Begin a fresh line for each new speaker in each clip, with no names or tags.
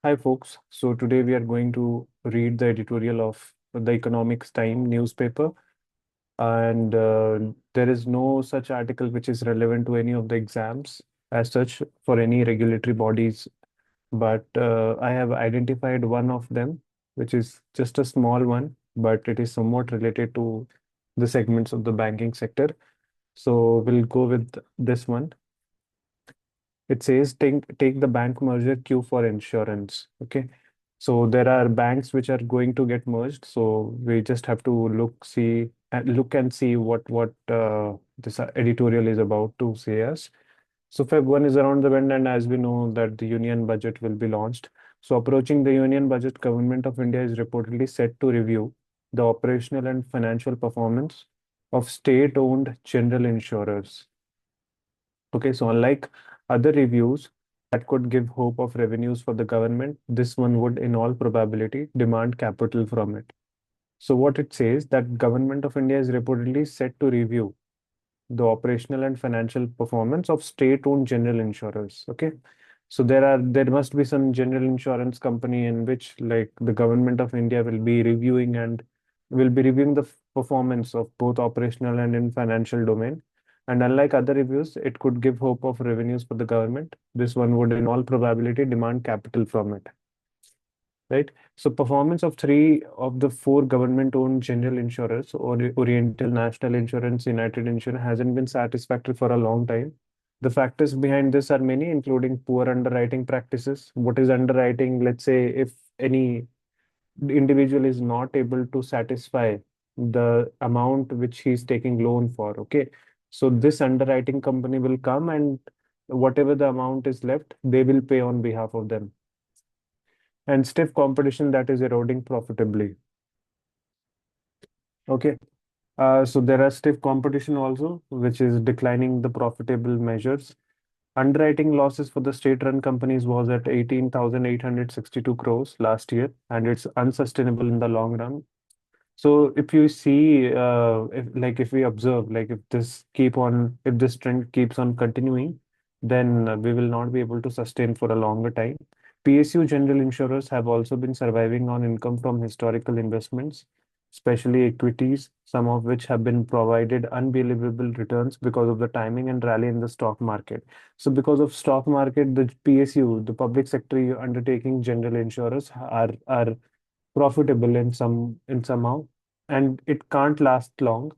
Hi, folks. So today we are going to read the editorial of the Economics Time newspaper, and there is no such article which is relevant to any of the exams as such for any regulatory bodies. But I have identified one of them, which is just a small one, but it is somewhat related to the segments of the banking sector. So we'll go with this one. It says take the bank merger queue for insurance. Okay. So there are banks which are going to get merged. So we just have to look and see what this editorial is about to say us. So Feb 1 is around the bend, and as we know that the union budget will be launched. So approaching the union budget, Government of India is reportedly set to review the operational and financial performance of state-owned general insurers. Okay, so unlike other reviews that could give hope of revenues for the government, this one would in all probability demand capital from it. So what it says that Government of India is reportedly set to review the operational and financial performance of state-owned general insurers. Okay. So there must be some general insurance company in which like the government of India will be reviewing and will be reviewing the performance of both operational and in financial domain. And unlike other reviews, it could give hope of revenues for the government. This one would in all probability demand capital from it. Right. So performance of three of the four government-owned general insurers, Oriental, National Insurance, United Insurance, hasn't been satisfactory for a long time. The factors behind this are many, including poor underwriting practices. What is underwriting? Let's say if any individual is not able to satisfy the amount which he's taking loan for. Okay. So this underwriting company will come and whatever the amount is left, they will pay on behalf of them, and stiff competition that is eroding profitably. Okay. So there are stiff competition also, which is declining the profitable measures. Underwriting losses for the state-run companies was at 18,862 crores last year, and it's unsustainable in the long run. So if you see, if we observe, like if this trend keeps on continuing, then we will not be able to sustain for a longer time. PSU general insurers have also been surviving on income from historical investments, especially equities, some of which have been provided unbelievable returns because of the timing and rally in the stock market. So because of stock market, the PSU, the public sector undertaking general insurers are profitable in somehow, and it can't last long.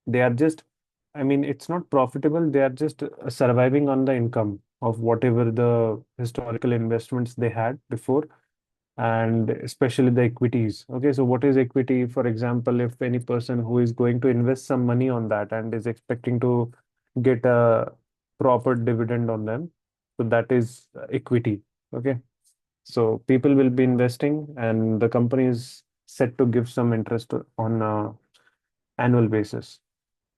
They are just, I mean, it's not profitable. They are just surviving on the income of whatever the historical investments they had before, and especially the equities. Okay, so what is equity? For example, if any person who is going to invest some money on that and is expecting to get a proper dividend on them, so that is equity. Okay. So people will be investing, and the company is set to give some interest on annual basis.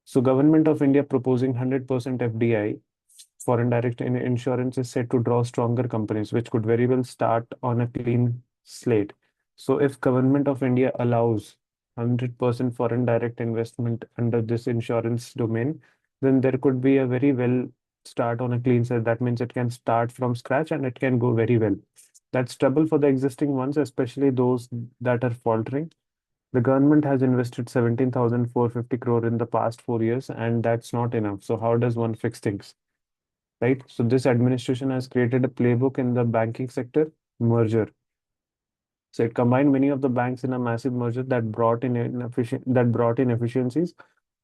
So Government of India proposing 100% FDI, foreign direct insurance, is set to draw stronger companies, which could very well start on a clean slate. So if Government of India allows 100% foreign direct investment under this insurance domain, then there could be a very well start on a clean slate. That means it can start from scratch and it can go very well. That's trouble for the existing ones, especially those that are faltering. The government has invested 17,450 crore in the past 4 years, and that's not enough. So how does one fix things, right? So this administration has created a playbook in the banking sector merger. So it combined many of the banks in a massive merger that brought in efficiencies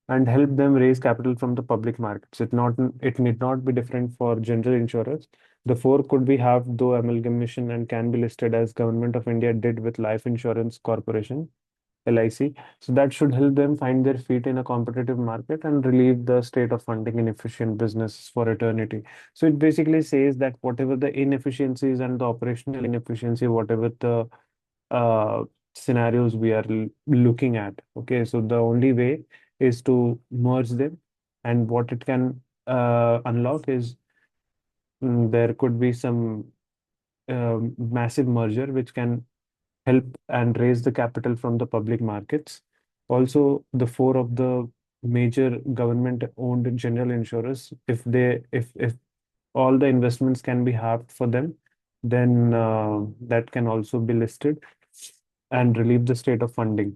and helped them raise capital from the public markets. It need not be different for general insurers. The four could be halved though amalgamation and can be listed as Government of India did with Life Insurance Corporation, LIC. So that should help them find their feet in a competitive market and relieve the state of funding inefficient business for eternity. So it basically says that whatever the inefficiencies and the operational inefficiency, whatever the uh, scenarios we are looking at. Okay, so the only way is to merge them, and what it can unlock is there could be some massive merger which can help and raise the capital from the public markets. Also, the four of the major government-owned general insurers, if all the investments can be halved for them, then that can also be listed and relieve the state of funding.